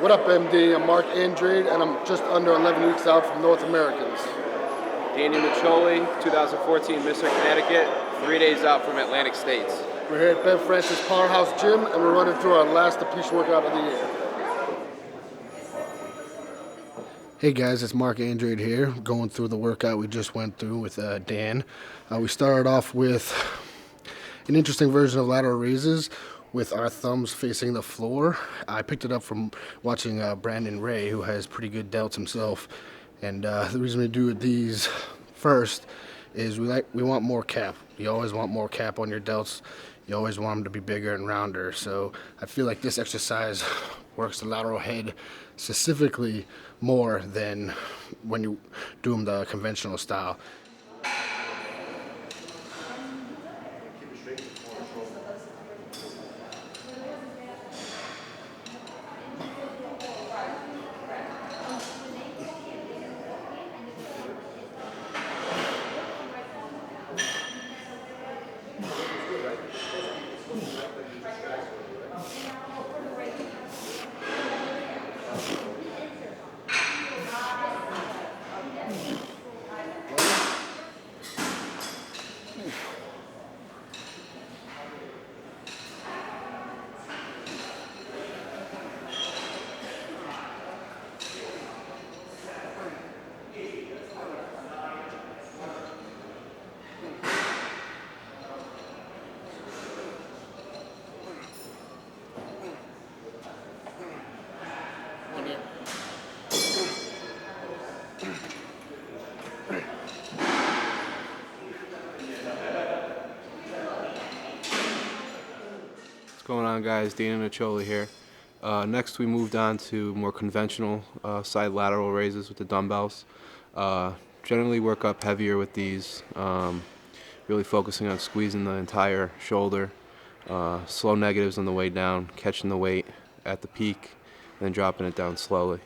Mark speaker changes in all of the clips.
Speaker 1: What up, MD? I'm Marc Andrade, and I'm just under 11 weeks out from North Americans.
Speaker 2: Daniel Noccioli, 2014 Mr. Connecticut, 3 days out from Atlantic States.
Speaker 1: We're here at Ben Francis Powerhouse Gym, and we're running through our last depletion workout of the year. Hey guys, it's Marc Andrade here, going through the workout we just went through with Dan. We started off with an interesting version of lateral raises with our thumbs facing the floor. I picked it up from watching Brandon Ray, who has pretty good delts himself. And the reason we do these first is we want more cap. You always want more cap on your delts. You always want them to be bigger and rounder. So I feel like this exercise works the lateral head specifically more than when you do them the conventional style.
Speaker 2: What's going on, guys? Daniel Noccioli here. Next we moved on to more conventional side lateral raises with the dumbbells. Generally work up heavier with these, really focusing on squeezing the entire shoulder. Slow negatives on the way down, catching the weight at the peak, and then dropping it down slowly.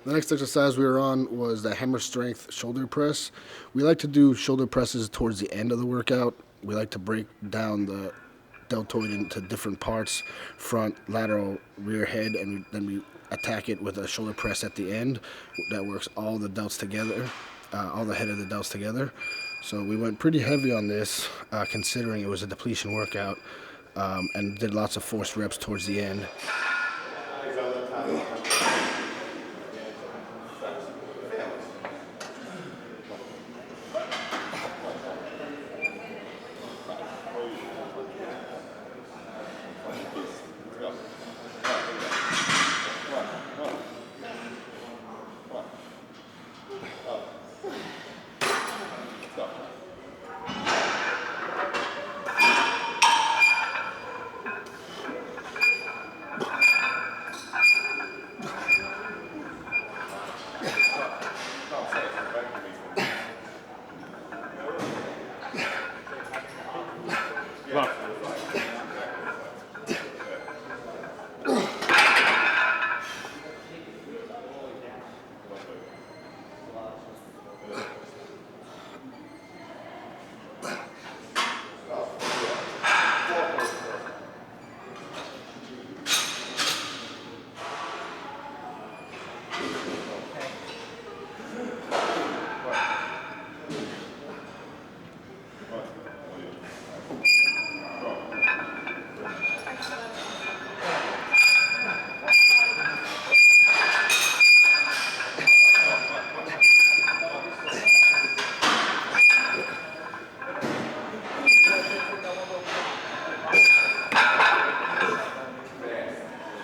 Speaker 1: The next exercise we were on was the hammer strength shoulder press. We like to do shoulder presses towards the end of the workout. We like to break down the deltoid into different parts, front, lateral, rear head, and then we attack it with a shoulder press at the end. That works all the delts together, all the head of the delts together. So we went pretty heavy on this, considering it was a depletion workout, and did lots of forced reps towards the end.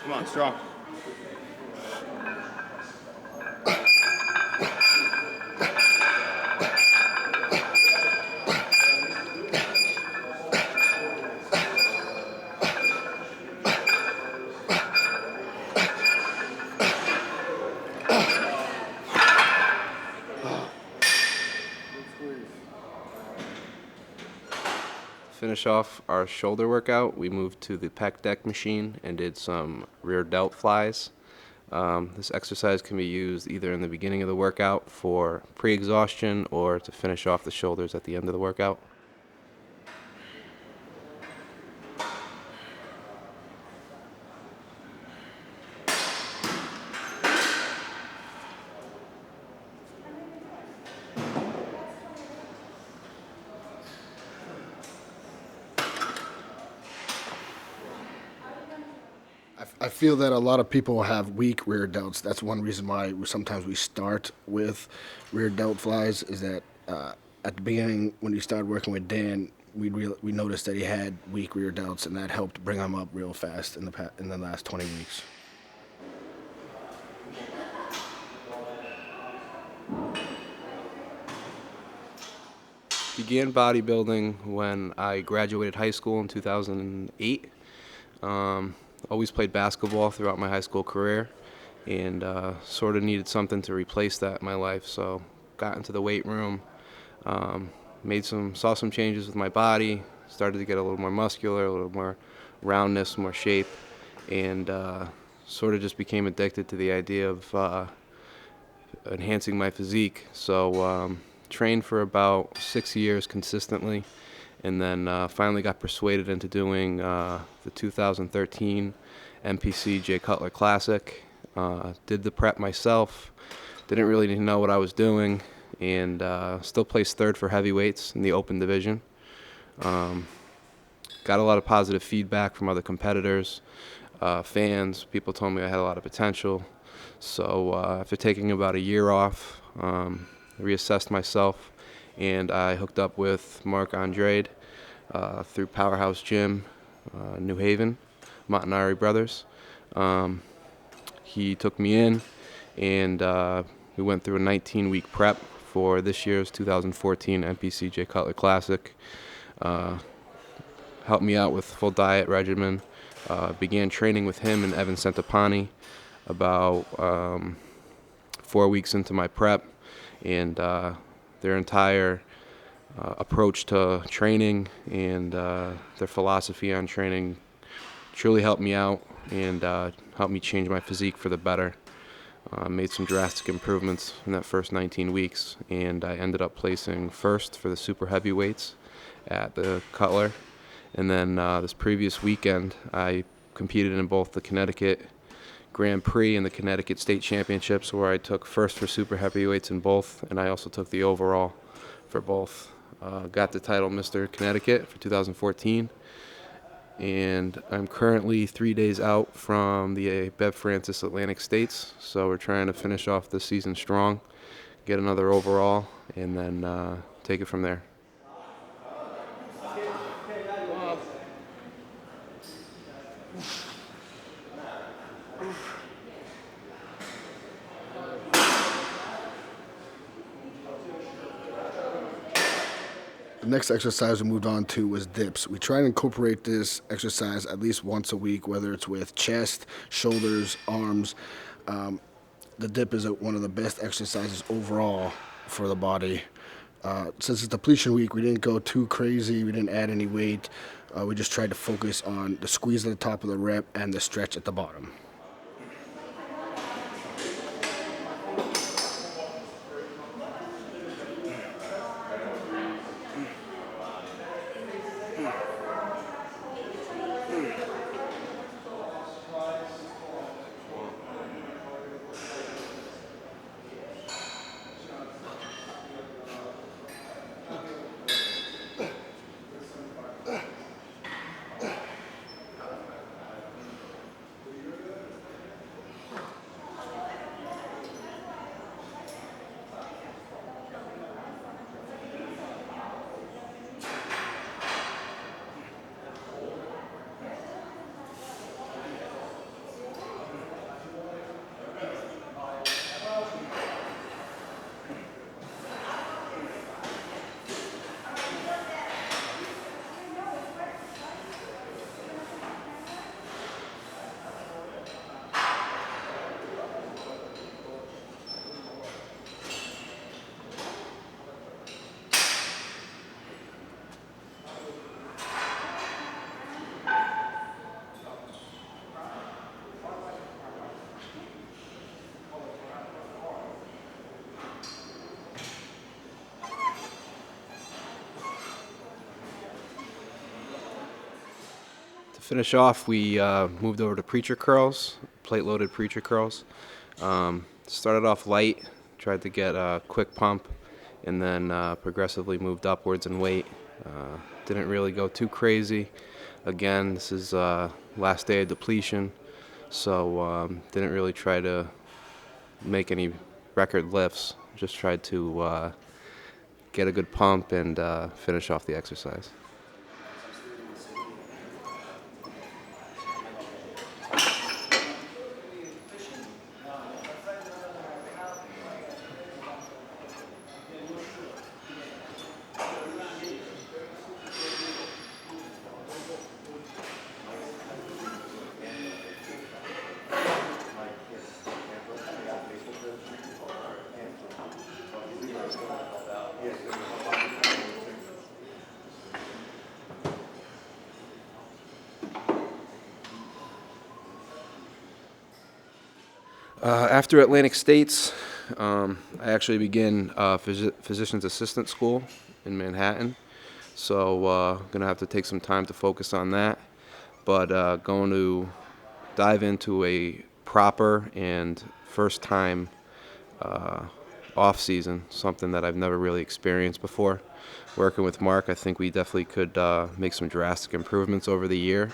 Speaker 3: Come on, strong.
Speaker 2: finish off our shoulder workout, we moved to the Pec Deck Machine and did some rear delt flies. This exercise can be used either in the beginning of the workout for pre-exhaustion or to finish off the shoulders at the end of the workout.
Speaker 1: I feel that a lot of people have weak rear delts. That's one reason why sometimes we start with rear delt flies. Is that at the beginning when we started working with Dan, we noticed that he had weak rear delts, and that helped bring him up real fast in the last 20 weeks.
Speaker 2: Began bodybuilding when I graduated high school in 2008. Always played basketball throughout my high school career, and sort of needed something to replace that in my life. So got into the weight room, saw some changes with my body, started to get a little more muscular, a little more roundness, more shape, and sort of just became addicted to the idea of enhancing my physique. So trained for about 6 years consistently, and then finally got persuaded into doing the 2013 NPC Jay Cutler Classic. Did the prep myself, didn't really know what I was doing, and still placed third for heavyweights in the open division. Got a lot of positive feedback from other competitors, fans. People told me I had a lot of potential. So after taking about a year off, reassessed myself, and I hooked up with Marc-Antoine Andrade through Powerhouse Gym, New Haven, Montanari Brothers. He took me in, and we went through a 19-week prep for this year's 2014 NPC Jay Cutler Classic. Helped me out with full diet regimen. Began training with him and Evan Centopani about 4 weeks into my prep, and their entire approach to training and their philosophy on training truly helped me out and helped me change my physique for the better. Made some drastic improvements in that first 19 weeks, and I ended up placing first for the super heavyweights at the Cutler. And then this previous weekend, I competed in both the Connecticut Grand Prix and the Connecticut State Championships, where I took first for super heavyweights in both, and I also took the overall for both. Got the title Mr. Connecticut for 2014, and I'm currently 3 days out from the Bev Francis Atlantic States, so we're trying to finish off this season strong, get another overall, and then take it from there.
Speaker 1: The next exercise we moved on to was dips. We try to incorporate this exercise at least once a week, whether it's with chest, shoulders, arms. The dip is one of the best exercises overall for the body. Since it's depletion week, we didn't go too crazy. We didn't add any weight. We just tried to focus on the squeeze at the top of the rep and the stretch at the bottom.
Speaker 2: finish off, we moved over to preacher curls, plate-loaded preacher curls. Started off light, tried to get a quick pump, and then progressively moved upwards in weight. Didn't really go too crazy. Again, this is last day of depletion, so didn't really try to make any record lifts. Just tried to get a good pump and finish off the exercise. After Atlantic States, I actually began physician's assistant school in Manhattan, so going to have to take some time to focus on that, but going to dive into a proper and first time off season, something that I've never really experienced before. Working with Mark, I think we definitely could make some drastic improvements over the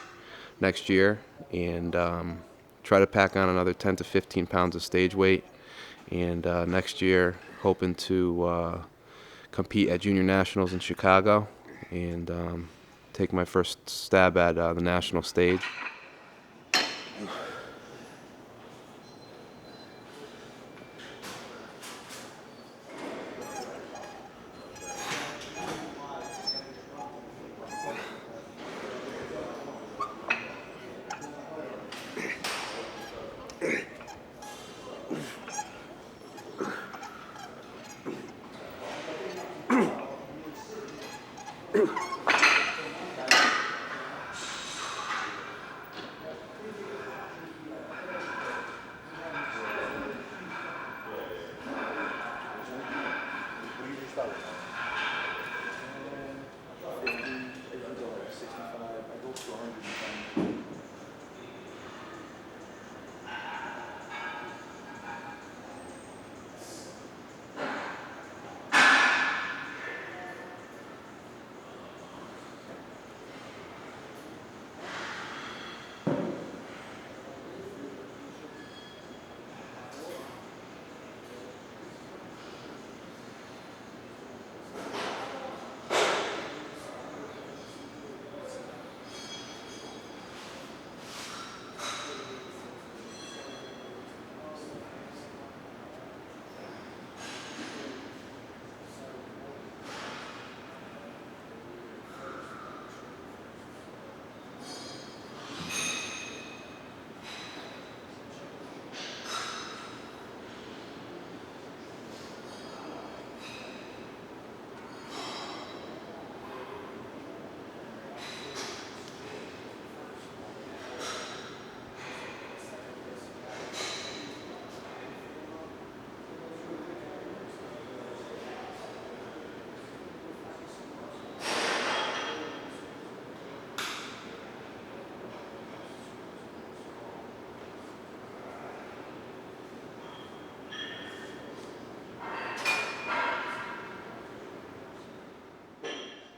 Speaker 2: next year, and try to pack on another 10 to 15 pounds of stage weight. And next year, hoping to compete at Junior Nationals in Chicago and take my first stab at the national stage.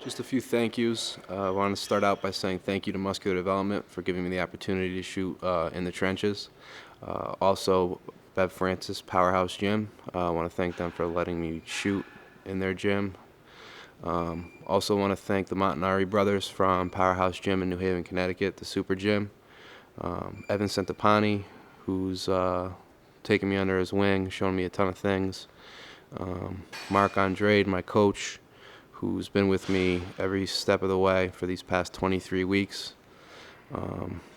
Speaker 2: Just a few thank yous. I want to start out by saying thank you to Muscular Development for giving me the opportunity to shoot in the trenches. Also, Bev Francis Powerhouse Gym. I want to thank them for letting me shoot in their gym. Also want to thank the Montanari brothers from Powerhouse Gym in New Haven, Connecticut, the Super Gym. Evan Centopani, who's taken me under his wing, shown me a ton of things. Marc-Antoine Andrade, my coach, who's been with me every step of the way for these past 23 weeks.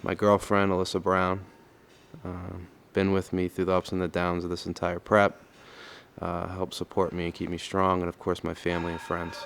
Speaker 2: My girlfriend, Alyssa Brown, been with me through the ups and the downs of this entire prep, helped support me and keep me strong, and of course my family and friends.